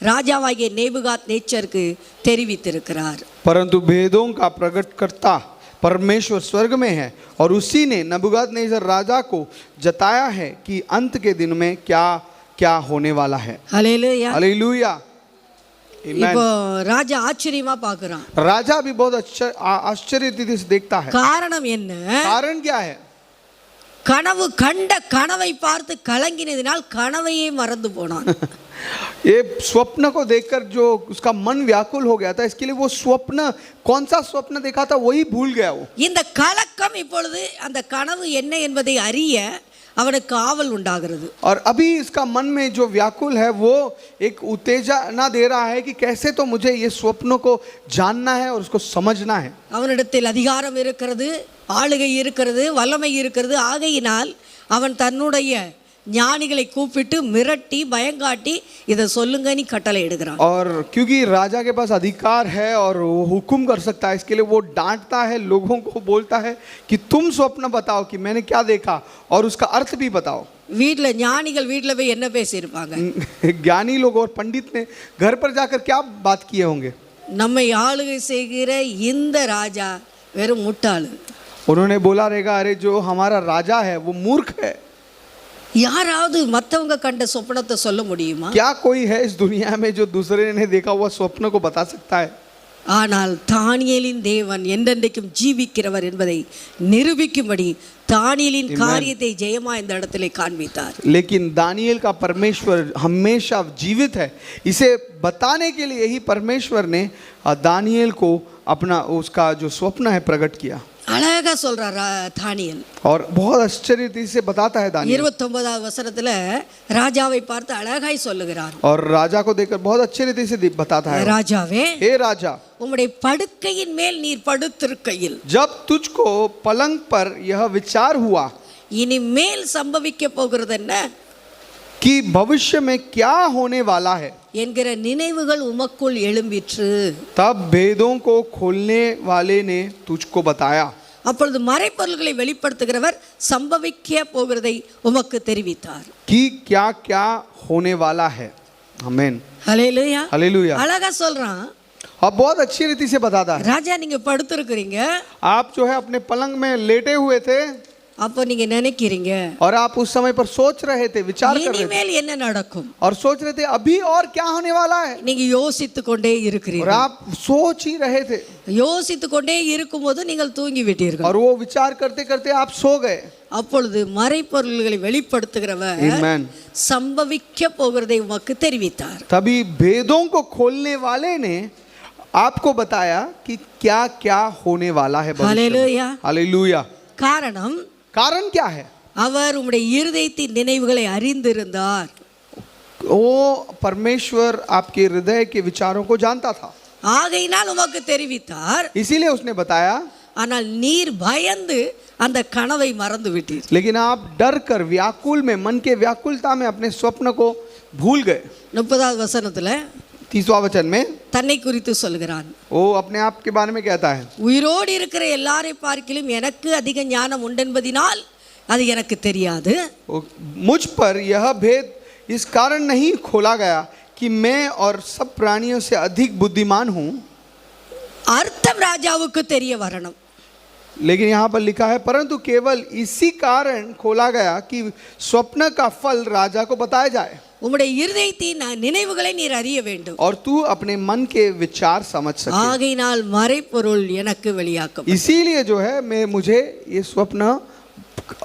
ராஜாவாகிய நேபுகாத் நேச்சருக்கு தெரிவித்திருக்கிறார். परंतु भेदों का प्रकटकर्ता परमेश्वर स्वर्ग में है और उसी ने नबूकदनेस्सर राजा को जताया है कि अंत के दिन में क्या क्या होने वाला है. ஹல்லேலூயா. हालेलुया. இப்போ ராஜா ஆச்சரியமா பார்க்கறான். राजा भी बहुत आश्चर्य से देखता है. காரணம் என்ன? कारण क्या है? கனவு கண்ட கனவை பார்த்து கலங்கினதினால் கனவையே மறந்து போனான். ये स्वप्न को देखकर जो उसका मन व्याकुल हो गया था, इसके लिए वो स्वप्न, कौन सा स्वप्न देखा था वही भूल गया वो. இந்த கலக்கம் இப்பொழுது அந்த கனவு என்ன என்பதை அறிய அவனுக்கு ஆவல் உண்டாகிறது. और अभी इसका मन में जो व्याकुल है वो एक उत्तेजना दे रहा है कि कैसे तो मुझे ये स्वप्नों को जानना है और उसको समझना है. அவனிடத்தில் அதிகாரம் இருக்கிறது, ஆளுகை இருக்கிறது, வல்லமை இருக்கிறது. ஆகையினால் அவன் தன்னுடைய ஞானிகளை கூப்பிட்டு மிரட்டி பயங்காட்டி இதை சொல்லுங்கன்னு கட்டளை எடுக்கிறான். और क्योंकि राजा के पास अधिकार है और वो हुक्म कर सकता है, इसके लिए वो डांटता है, लोगों को बोलता है कि तुम स्वप्न बताओ कि मैंने क्या देखा और उसका अर्थ भी बताओ. வீட்டில் ஞானிகள் வீட்டில் போய் என்ன பேசியிருப்பாங்க? ज्ञानी लोग और पंडित ने घर पर जाकर क्या बात किए होंगे? நம்மை ஆளுகை செய்கிற இந்த ராஜா வெறும் முட்டாளு. उन्होंने बोला रहेगा, अरे जो हमारा राजा है वो मूर्ख है. யாராவது மற்றவங்க கண்ட சொப்பனத்தை சொல்ல முடியுமா? क्या कोई है इस दुनिया में जो दूसरे ने देखा हुआ स्वप्न को बता सकता है? ஆனால் தானியேலின் தேவன் என்றென்றைக்கும் ஜீவிக்கிறவர் என்பதை நிரூபிக்கும்படி தானியேலின் காரியத்தை ஜெயமா இந்த இடத்திலே காண்பித்தார். लेकिन दानियल का परमेश्वर हमेशा जीवित है, इसे बताने के लिए ही परमेश्वर ने दानियल को अपना उसका जो स्वप्न है प्रकट किया. அழகா சொல்றார் தானியேல். और बहुत आश्चर्य से बताता है दानियल. 29வது வசனத்துல ராஜாவை பார்த்து அழகாய் சொல்லுகிறார். और राजा को देखकर बहुत अच्छे रीति से बताता है, ராஜாவே, हे राजा, உம்முடைய படுக்கையின் மேல் நீர் படுத்திருக்கையில் जब तुझको पलंग पर यह विचार हुआ இனி மேல் சம்பவிக்க போகிறது என்ன कि भविष्य में क्या होने वाला है, என்கிற நினைவுகள் உமக்குள் எழும்பிற்று. तब भेदों को खोलने वाले ने तुझको बताया. அப்பொழுது மறைப்பொருள்களை வெளிப்படுத்துகிறவர் சம்பவிக்க போகிறதை உமக்கு தெரிவித்தார். कि क्या क्या होने वाला है. आमीन. ஹல்லேலூயா. हालेलुया. அழகா சொல்றான். अब बहुत अच्छी रीति से बताता है, ராஜா நீங்க படுத்திருக்கிறீங்க, आप जो है अपने पलंग में लेटे हुए थे அப்போ நீங்க நினைக்கிறீங்க और आप उस समय पर सोच रहे थे, विचार कर रहे थे இனிமேல் என்ன நடக்கும், और सोच रहे थे अभी और क्या होने वाला है, நீங்க யோசித்து கொண்டே और இருக்கிறீர்கள். आप सोच ही रहे थे யோசித்து கொண்டே இருக்கும்போது நீங்கள் தூங்கி விட்டீர்கள். और वो विचार करते करते आप सो गए. அப்பொழுது மறைப்பொருள்களை வெளிப்படுத்துகிறவர் Amen. சம்பவிக்க போகிறதை உமக்கு தெரிவித்தார். तभी भेदों को खोलने वाले ने आपको बताया कि क्या क्या होने वाला है भविष्य में. हालेलुया. हालेलुया. காரணம் कारण क्या है? அவர் உம்முடைய இருதயத்தின் நினைவுகளை அறிந்திருந்தார். वो परमेश्वर आपके हृदय के विचारों को जानता था, ஆகையினால் உமக்கு தெரிவித்தார். इसीलिए उसने बताया. ஆனால் நீர் பயந்து அந்த கனவை மறந்து விட்டீர். लेकिन आप डर कर व्याकुल में, मन के व्याकुलता में अपने स्वप्न को भूल गए. 30வது வசனத்துல 30वां वचन में தன்னை குறித்து சொல்கிறான். वो अपने आप के बारे में कहता है, உயிரோடு இருக்கிற எல்லாரை பார்க்கிலும் எனக்கு அதிக ஞானம் உண்டென்பதினால் அது எனக்கு தெரியாது. मुझ पर यह भेद इस कारण नहीं खोला गया कि मैं और सब प्राणियों से अधिक बुद्धिमान हूँ. அர்த்தம் ராஜாவுக்கு தெரிய வரணும். लेकिन यहाँ पर लिखा है, परंतु केवल इसी कारण खोला गया कि स्वप्न का फल राजा को बताया जाए. உம்முடைய இருதயத்தின் நினைவுகளை நீர் அறிய வேண்டும். और तू अपने मन के विचार समझ सके. ஆகையினால் மறைப்பொருள் எனக்கு வெளியாக்கும். इसीलिए जो है मुझे ये स्वप्न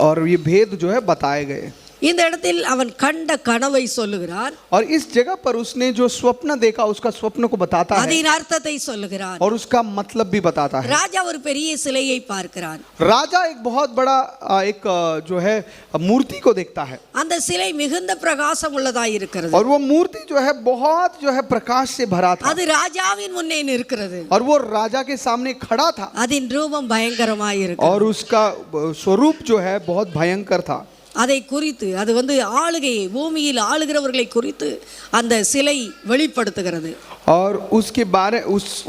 और ये भेद जो है बताए गए. இந்த இடத்தில் அவன் கண்ட கனவை சொல்லுகிறான், और इस जगह पर उसने जो स्वप्न देखा उसका स्वप्न को बताता है அதன் அர்த்தத்தை சொல்லுகிறான். और उसका मतलब भी बताता है। ராஜா ஒரு பெரிய சிலையை பார்க்கிறான். राजा एक बहुत बड़ा एक जो है मूर्ति को देखता है அந்த சிலை மிகுந்த பிரகாசம் உள்ளதாய் இருக்கிறது. और वो मूर्ति जो है बहुत जो है प्रकाश से भरा था அது ராஜாவின் முன்னே நிற்கிறது. और वो राजा के सामने खड़ा था அதன் ரூபம் பயங்கரமாய் இருக்கிறது. और उसका स्वरूप जो है बहुत भयंकर था। அதை குறித்து அது ஆளுகையை பூமியில் ஆளுகிறவர்களை குறித்து அந்த சிலை வெளிப்படுத்துகிறது. और उसके बारे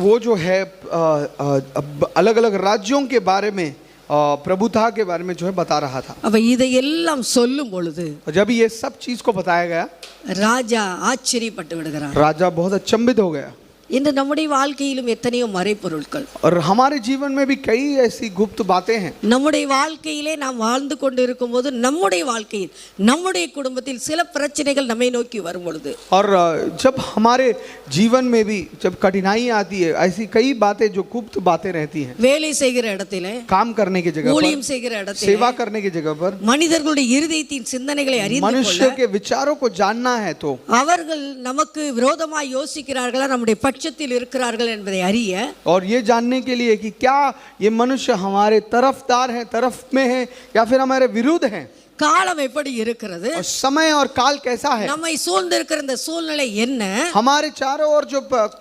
वो जो है अलग अलग राज्यों के बारे में प्रभुता के बारे में जो है बता रहा था। அப்ப இதையெல்லாம் சொல்லும் பொழுது जब ये सब चीज को बताया गया ராஜா ஆச்சரியப்பட்டு விடுகிறார். राजा बहुत अचंभित हो गया। இன்று நம்முடைய வாழ்க்கையிலும் எத்தனையோ மறைபொருட்கள், और हमारे जीवन में भी कई ऐसी गुप्त बातें हैं। நம்முடைய வாழ்க்கையிலே நாம் வாழ்ந்து கொண்டு இருக்கும்போது நம்முடைய வாழ்க்கையில் நம்முடைய குடும்பத்தில் சில பிரச்சனைகள் நம்மை நோக்கி வரும் பொழுது और जब हमारे जीवन में भी जब कठिनाई आती है ऐसी कई बातें जो गुप्त बातें रहती हैं, வேலை செய்கிற இடத்திலே, काम करने की जगह ஊழியம் पर, செய்கிற இடத்திலே, सेवा करने की जगह पर, மனிதர்களுடைய இருதயத்தின் சிந்தனைகளை அறிந்து मनुष्य கொள்ள के विचारों को जानना है तो அவர்கள் நமக்கு விரோதமாய் யோசிக்கிறார்களா, நம்முடைய பட்சத்தில் இருக்கிறார்கள் என்பதை அறிய और ये जानने के लिए कि क्या ये मनुष्य हमारे तरफदार हैं, तरफ में हैं या फिर हमारे विरुद्ध हैं, காலம் எப்படி இருக்கிறது, और समय और काल कैसा है, நம்மை சூழ்ந்திருக்கிற இந்த சூழ்நிலை என்ன, हमारे चारों ओर जो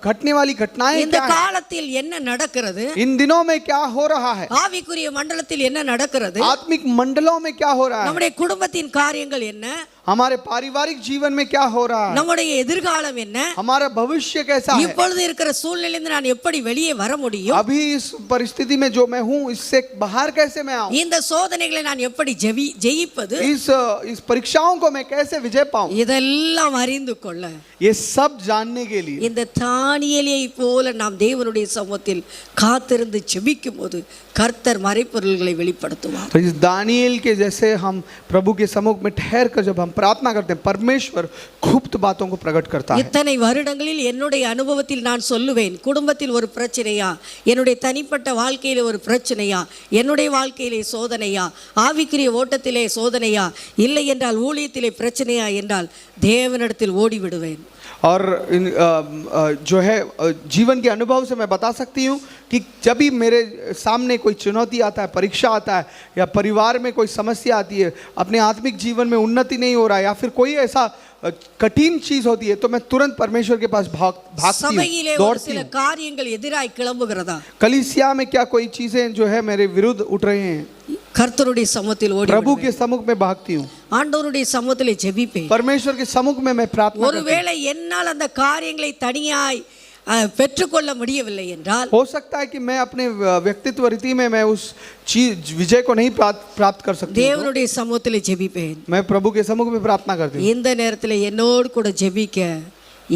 घटने वाली घटनाएं இந்த क्या है, காலத்தில் என்ன நடக்கிறது, इन दिनों में क्या हो रहा है, ஆவிக்குரிய மண்டலத்தில் என்ன நடக்கிறது, आत्मिक मंडलों में क्या हो रहा है, நம்முடைய குடும்பத்தின் காரியங்கள் என்ன, हमारे पारिवारिक जीवन में क्या हो रहा है, நம்முடைய எதிர்காலம் என்ன, हमारा भविष्य कैसा है, இப்பொழுது இருக்கிற சூழ்நிலையிலிருந்து நான் எப்படி வெளியே வர முடியும், अभी इस परिस्थिति में जो मैं हूँ इससे बाहर कैसे मैं आऊँ, இந்த சோதனைகளை நான் எப்படி ஜெயிப்பது, इस परीक्षाओं को मैं कैसे विजय पाऊँ, இதெல்லாம் அறிந்து கொள்ள ये सब जानने के लिए இந்த தானியேலை போல நாம் தேவனுடைய சமூகத்தில் காத்திருந்து ஜெபிக்கும் போது கர்த்தர் மறைபொருள்களை வெளிப்படுத்துவார். तो इस दानिएल के जैसे हम प्रभु के सम्मुख में ठहर कर जब हम प्रार्थना करते हैं परमेश्वर गुप्त बातों को प्रकट करता है। இத்தனை வருடங்களில் என்னுடைய அனுபவத்தில் நான் சொல்லுவேன், குடும்பத்தில் ஒரு பிரச்சனையா, என்னுடைய தனிப்பட்ட வாழ்க்கையிலே ஒரு பிரச்சனையா, என்னுடைய வாழ்க்கையிலே சோதனையா, ஆவிக்குரிய ஓட்டத்திலே சோதனையா, இல்லை என்றால் ஊழியத்திலே பிரச்சனையா என்றால் தேவனிடத்தில் ஓடி விடுவேன். और जो है जीवन के अनुभव से मैं बता सकती हूँ कि जब भी मेरे सामने कोई चुनौती आता है, परीक्षा आता है या परिवार में कोई समस्या आती है, अपने आत्मिक जीवन में उन्नति नहीं हो रहा है या फिर कोई ऐसा कठिन चीज होती है तो मैं तुरंत परमेश्वर के पास भागती சபையிலே हूँ, ஒரு दौड़ती சில हूँ। காரியங்கள் எதிராய் கிளம்புகிறதா, कलीसिया में क्या कोई चीजें जो है मेरे विरुद्ध उठ रहे हैं, கர்த்தருடைய சமூகத்தில் ஓடி प्रभु விடுவேன். के सम्मुख में भागती हूँ, ஆண்டவருடைய சமூகத்திலே ஜெபிப்பேன். परमेश्वर के सम्मुख में मैं प्रार्थना करती हूँ। ஒருவேளை என்னால் அந்த காரியங்களை தனியாய் பெற்றுக்கொள்ள முடியவில்லை என்றால் हो सकता है कि मैं अपने व्यक्तित्व रीति में मैं उस चीज विजय को नहीं प्राप्त कर सकती हूँ, தேவனுடைய சமூகத்திலே ஜெபிப்பேன். मैं प्रभु के सम्मुख में प्रार्थना करती हूँ। இந்த நேரத்தில் என்னோடு கூட ஜெபிக்க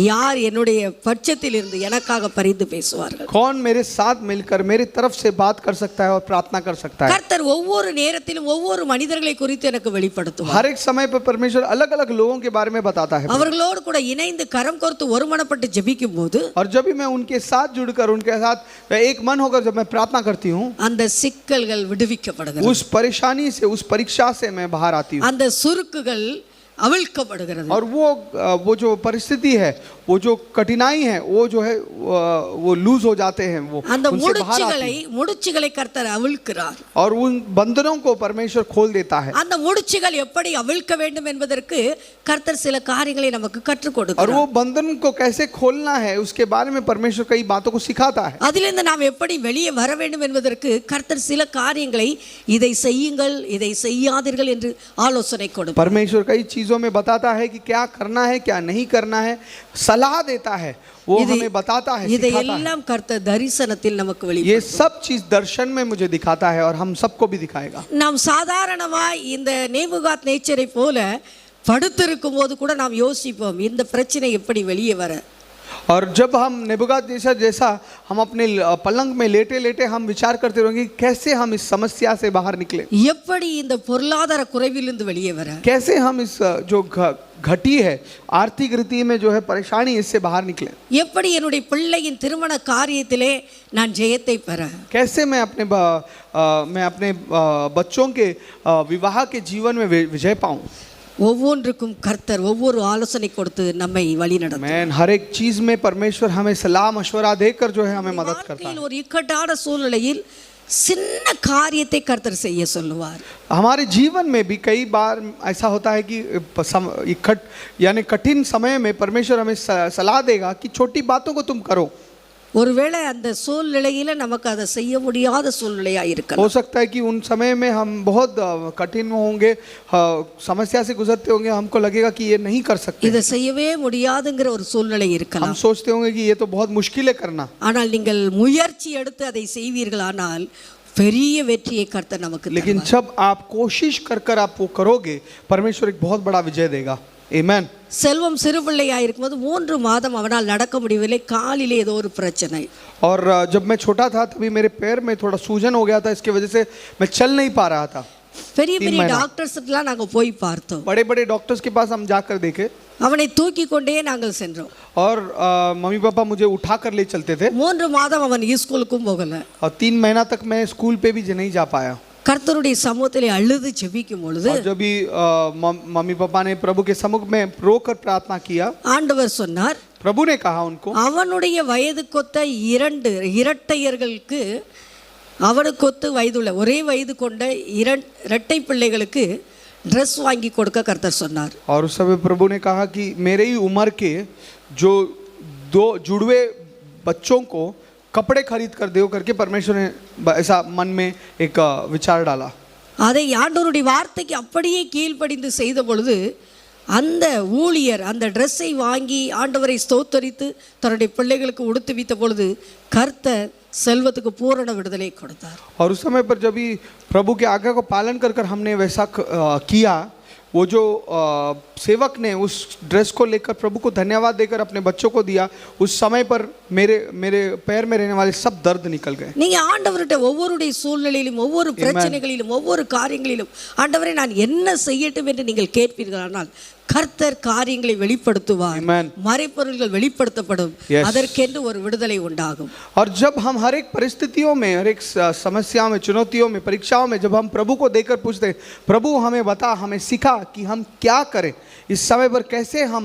யார் என்னுடைய பட்சத்தில் இருந்து எனக்காக பரிந்து பேசுவார்கள்? कौन मेरे साथ मिलकर मेरी तरफ से बात कर सकता है और प्रार्थना कर सकता है? கர்த்தர் ஒவ்வொரு நேரத்திலும் ஒவ்வொரு மனிதர்களை குறித்து எனக்கு வெளிப்படுத்துவார். हर एक समय पर परमेश्वर अलग अलग लोगों के बारे में बताता है அவர்களோடு கூட இணைந்து கரம் கோர்த்து ஒருமனப்பட்டு ஜெபிக்கும் போது और जब भी मैं उनके साथ जुड़कर उनके साथ एक मन होकर जब मैं प्रार्थना करती हूँ அந்த சிக்கல்கள் விடுவிக்கப்படுகிறது, उस परेशानी से उस परीक्षा से मैं बाहर आती हूँ அந்த சுருக்குகள் அவிழ்க்கப்படுகிறது. और वो जो परिस्थिति है, वो जो कठिनाई है, वो जो है वो लूज हो जाते हैं, वो அந்த उनसे बाहर आते हैं முடிச்சுகளை கர்த்தர் அவிழ்க்கிறார். और उन बंधनों को परमेश्वर खोल देता है அந்த முடிச்சுகள் எப்படி அவிழ்க்க வேண்டும் என்பதற்கு கர்த்தர் சில காரியங்களை நமக்கு கற்றுக் और கொடுக்கிறார். वो बंधन को कैसे खोलना है उसके बारे में परमेश्वर कई बातों को सिखाता है। அதிலிருந்து நாம் எப்படி வெளியே வர வேண்டும் என்பதற்கு கர்த்தர் சில காரியங்களை இதை செய்யுங்கள் இதை செய்யாதீர்கள் என்று ஆலோசனை கொடுப்பார். परमेश्वर कई चीजों में बताता है कि क्या करना है क्या नहीं करना है, सलाह देता है, वो हमें बताता है, सिखाता है। இதையெல்லாம் கர்த்தர் தரிசனத்தில் நமக்கு ये வெளிப்படுத்துவார். सब चीज दर्शन में मुझे दिखाता है और हम सबको भी दिखाएगा। நாம் சாதாரணமாய் இந்த நேபுகாத் நேச்சரை போல படுத்திருக்கும் போது கூட நாம் யோசிப்போம் இந்த பிரச்சனை எப்படி வெளியே வர. और जब हम नेबुकदनेस्सर जैसा हम अपने पलंग में लेटे लेटे हम विचार करते रहेंगे कैसे हम इस समस्या से बाहर निकले, எப்படி இந்த பொருளாதார குறைவிலிருந்து வெளியே வர, कैसे हम इस जो घटी है आर्थिक रीति में जो है परेशानी, इससे बाहर निकले, எப்படி என்னுடைய பிள்ளையின் திருமண காரியத்திலே நான் ஜெயத்தை பெற, कैसे मैं अपने बच्चों के विवाह के जीवन में विजय पाऊं। ஒவ்வொன்றுக்கும் கர்த்தர் ஒவ்வொரு ஆலோசனை கொடுத்து நம்மை வழி நடத்தும். मैन हर एक चीज में परमेश्वर हमें सलाह मशवरा देकर जो है हमें मदद करता है. வாழ்க்கையில் ஒரு இக்கட்டான சூழ்நிலையில் சின்ன காரியத்தை கர்த்தர் செய்ய சொல்லுவார். हमारे जीवन में भी कई बार ऐसा होता है कि यानी कठिन समय में परमेश्वर हमें सलाह देगा कि छोटी बातों को तुम करो. ஒருவேளை அந்த சூழ்நிலையில நமக்கு அதை செய்ய முடியாத சூழ்நிலையா இருக்கலாம். हो सकता है कि उन समय में हम बहुत कठिन होंगे, समस्या से गुजरते होंगे, हमको लगेगा कि ये नहीं कर सकते, இதை செய்யவே முடியாதுங்கிற ஒரு சூழ்நிலை हम இருக்கலாம். सोचते होंगे कि ये तो बहुत मुश्किल है करना. ஆனால் நீங்கள் मुयற்சி எடுத்து அதை செய்வீர்களானால் பெரிய வெற்றியை கர்த்தர் நமக்கு लेकिन தருவார். जब आप कोशिश कर कर आप वो करोगे, परमेश्वर एक बहुत बड़ा विजय देगा. आमीन. செல்வம் சிறு பிள்ளையாக இருக்கும்போது 3 மாதம் அவனால் நடக்க முடியவில்லை. காலிலே ஏதோ ஒரு பிரச்சனை. और जब मैं छोटा था तभी मेरे पैर में थोड़ा सूजन हो गया था, इसकी वजह से मैं चल नहीं पा रहा था. பெரிய பெரிய டாக்டர்ஸ்லாம் நாங்க போய் பார்த்தோம். बड़े बड़े डॉक्टर्स के पास हम जाकर देखे அவனை தூக்கி கொண்டே நாங்கள் சென்றோம். और मम्मी पापा मुझे उठा कर ले चलते थे. 3 மாதம் அவன் ஸ்கூலுக்கும் போகல. और 3 महीना तक मैं स्कूल पे भी नहीं जा पाया. கர்த்தருடைய சமூகத்திலே அழுது ஜெபிக்கும் பொழுது और जब भी मम्मी पापा ने प्रभु के सम्मुख में रोकर प्रार्थना किया, ஆண்டவர் சொன்னார், प्रभु ने कहा उनको, அவனுடைய வயதுக்கொத்த 2 இரட்டையர்களுக்கு அவனுக்கொத்து வயதுள்ள ஒரே வயது கொண்ட இரட்டை பிள்ளைகளுக்கு ட்ரெஸ் வாங்கி கொடுக்க கர்த்தர் சொன்னார். और उस समय प्रभु ने कहा कि मेरे ही उम्र के जो 2 जुड़वे बच्चों को कपड़े खरीद कर दो करके परमेश्वर ने ऐसा मन में एक विचार डाला. அதை ஆண்டவருடைய வார்த்தைக்கு அப்படியே கீழ்ப்படிந்து செய்த பொழுது அந்த ஊழியர் அந்த ட்ரெஸ்ஸை வாங்கி ஆண்டவரை ஸ்தோத்தரித்து தன்னுடைய பிள்ளைகளுக்கு உடுத்து வைத்த பொழுது கர்த்தர் செல்வத்துக்கு பூரண விடுதலை கொடுத்தார். और उस समय पर जब भी प्रभु के आज्ञा को पालन कर कर हमने वैसा किया, वो जो सेवक ने उस ड्रेस को लेकर प्रभु को धन्यवाद देकर अपने बच्चों को दिया, उस समय पर मेरे पैर में रहने वाले सब दर्द निकल गए. நீங்க ஆண்டவர்கிட்ட ஒவ்வொருடைய சூழ்நிலையிலும் ஒவ்வொரு பிரச்சனைகளிலும் ஒவ்வொரு காரியங்களிலும் ஆண்டவரே நான் என்ன செய்யட்டும் என்று நீங்கள் கேட்பீர்களானால் கர்த்தர் காரியங்களை வெளிப்படுத்துவார். மறைப்பொருள்கள் வெளிப்படுத்தப்படும். அதற்கென்று ஒரு விடுதலை உண்டாகும். और जब हम हर एक परिस्थितियों में, हर एक समस्या में, चुनौतियों में, परीक्षाओं में जब हम प्रभु को देकर पूछते हैं, प्रभु हमें बता, हमें सिखा कि हम क्या करें, इस समय पर कैसे हम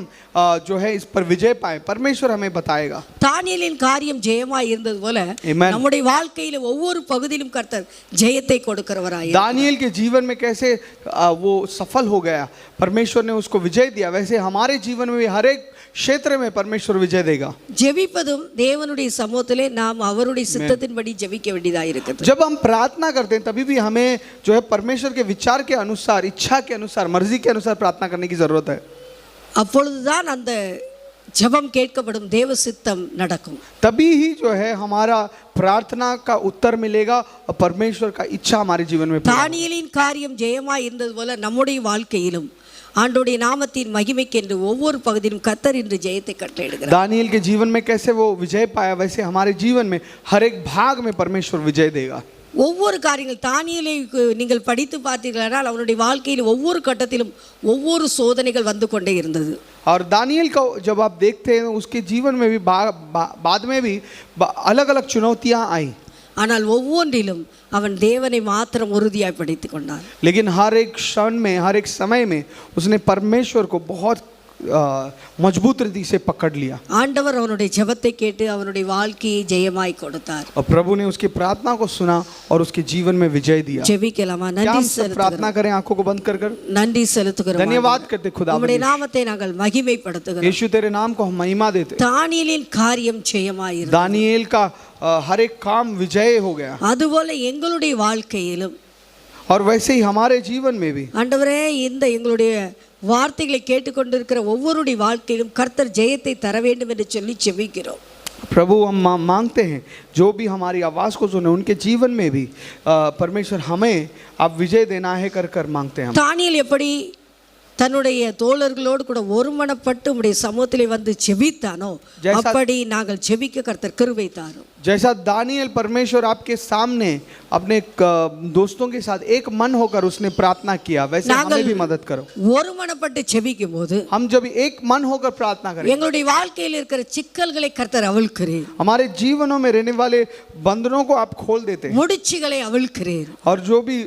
जो है इस पर विजय पाए, परमेश्वर हमें बताएगा. தானியேலின் காரியம் ஜெயமாய் இருந்தது போல நம்முடைய வாழ்க்கையில ஒவ்வொரு பகுதியிலும் கர்த்தர் ஜெயத்தை கொடுக்கிறவராய். दानियेल के जीवन में कैसे वो सफल हो गया, परमेश्वर ने उसको विजय दिया, वैसे हमारे जीवन में भी हर एक क्षेत्र में परमेश्वर विजय देगा. ஜெபிப்பதும் தேவனுடைய சமூகத்திலே நாம் அவருடைய சித்தத்தின்படி ஜெபிக்க வேண்டியதாக இருக்குது. जब हम प्रार्थना करते हैं तभी भी हमें जो है परमेश्वर के विचार के अनुसार, इच्छा के अनुसार, मर्जी के अनुसार प्रार्थना करने की जरूरत है. அப்பொழுதுதான் அந்த ஜெபம் கேட்கப்படும், தேவ சித்தம் நடக்கும். तभी ही जो है हमारा प्रार्थना का उत्तर मिलेगा और परमेश्वर का इच्छा हमारे जीवन में. தானியேலின் காரியம் ஜெயமாய் இருந்தது போல நம்முடைய வாழ்க்கையிலும் ஆண்டவருடைய நாமத்தின் மகிமைக்கென்று ஒவ்வொரு பகுதியிலும் கர்த்தர் இன்று ஜெயத்தை கட்டளையிடுகிறார். दानियेल के जीवन में कैसे वो विजय पाया, वैसे हमारे जीवन में हर एक भाग में परमेश्वर विजय देगा. ஒவ்வொரு காரியங்கள் தானியேலை நீங்கள் படித்து பார்த்தீர்களானால் அவனுடைய வாழ்க்கையில் ஒவ்வொரு கட்டத்திலும் ஒவ்வொரு சோதனைகள் வந்து கொண்டே இருந்தது. और दानियेल को जब आप देखते हैं उसके जीवन में भी बाद में भी अलग अलग चुनौतियां आई, ஆனால் ஒவ்வொன்றிலும் அவன் தேவனை மாத்திரம் உறுதியாய் பிடித்துக் கொண்டான். लेकिन हर एक क्षण में, हर एक समय में उसने परमेश्वर को बहुत मजबूत रीति से पकड़ लिया. ஆண்டவர் அவனுடைய ஜெபத்தை கேட்டு அவனுடைய வாழ்க்கையை ஜெயமாய் கொடுத்தார். और प्रभु ने उसकी प्रार्थना को सुना और उसके जीवन में विजय दिया. ஜெபிக்கலாமா? நன்றி செலுத்துகிறோம். प्रार्थना करें आंखों को बंद कर कर. நன்றி செலுத்துகிறோம். धन्यवाद करते खुदा. உம்முடைய நாமத்தை நாங்கள் மகிமைப்படுத்துகிறோம். यीशु तेरे नाम को हम महिमा देते. தானியேலின் காரியம் ஜெயமாய் இருந்தது. दानियेल का हर एक काम विजय हो गया. அதுபோல எங்களுடைய வாழ்க்கையிலும் और वैसे ही हमारे जीवन में भी ஆண்டவரே இந்த எங்களுடைய வார்த்தைகளை கேட்டுக்கொண்டிருக்கிற ஒவ்வொருடைய வாழ்க்கையிலும் கர்த்தர் ஜெயத்தை தர வேண்டும் என்று சொல்லி ஜெபிக்கிறோம். प्रभु हम मांगते हैं जो भी हमारी आवाज़ को सुने उनके जीवन में भी परमेश्वर हमें आप विजय देना है कर कर मांगते हैं. தானியேல் எப்படி தன்னுடைய தோழர்களோடு கூட ஒருமனப்பட்டு உம்முடைய சமூகத்திலே வந்து ஜெபித்தானோ அப்படி நாங்கள் ஜெபிக்க கர்த்தர் கிருபை தாரும். जैसा दानियेल परमेश्वर आपके सामने अपने दोस्तों के साथ एक मन होकर उसने प्रार्थना किया, वैसे हमें भी मदद करो. ஒருமனப்பட்டு ஜெபிக்கும் போது हम जब एक मन होकर प्रार्थना करें, எங்களுடைய வாழ்க்கையில் இருக்கிற சிக்கல்களை கர்த்தர் அவிழ்க்கிறீர். हमारे जीवनों में रहने वाले बंधनों को आप खोल देते हैं. முடிச்சுகளை அவிழ்க்கிறீர். और जो भी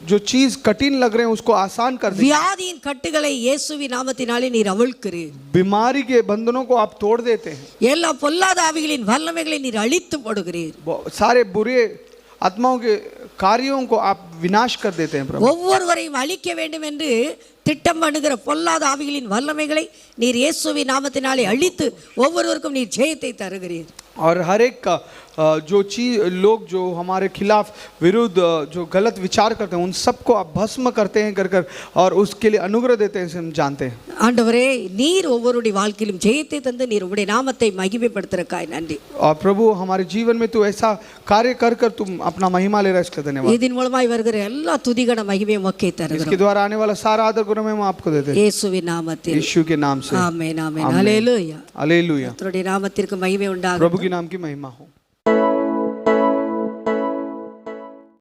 जो चीज कठिन लग रहे हैं उसको आसान कर देंगे। வியாதியின் கட்டுகளை இயேசுவின் நாமத்தினாலே நீர் அவிழ்க்கிறீர். बीमारी के बंधनों को आप तोड़ देते हैं। எல்லா பொல்லாத ஆவிகளின் வல்லமைகளை நீர் அழித்து போடுகிறீர். सारे बुरे आत्माओं के कार्यों को आप विनाश कर देते हैं प्रभु। ஒவ்வொருவரையும் அழிக்க வேண்டும் என்று திட்டம் பண்ணுகிற பொல்லாத ஆவிகளின் வல்லமைகளை நீர் இயேசுவின் நாமத்தினாலே அழித்து ஒவ்வொருவருக்கும் நீர் ஜெயத்தை தருகிறீர். और हर एक का जो चीज लोग जो हमारे खिलाफ विरुद्ध जो गलत विचार करते हैं उन सबको आप भस्म करते हैं कर और उसके लिए अनुग्रह देते हैं, इसे हम जानते हैं। ஆண்டவரே நீர் ஒவ்வொருடைய வாழ்க்கையிலும் ஜெயத்தை தந்து நீர் உம்முடைய நாமத்தை மகிமைப்படுத்துறக்காய் நன்றி. और प्रभु हमारे जीवन में तू ऐसा कार्य कर तुम अपना महिमा ले रहा है, इसका धन्यवाद। இதன் மூலமாய் வருகிற எல்லா துதிகன மகிமையும் உமக்கே इसके தருகிறோம். द्वारा आने वाला सारा आदर गुण हम आपको देते हैं இயேசுவின் நாமத்தில். यीशु के नाम से। ஆமென் ஆமென். ஹல்லேலூயா. हालेलुया। கர்த்தருடைய நாமத்திற்கு மகிமை உண்டாகட்டும். प्रभु के नाम की महिमा हो।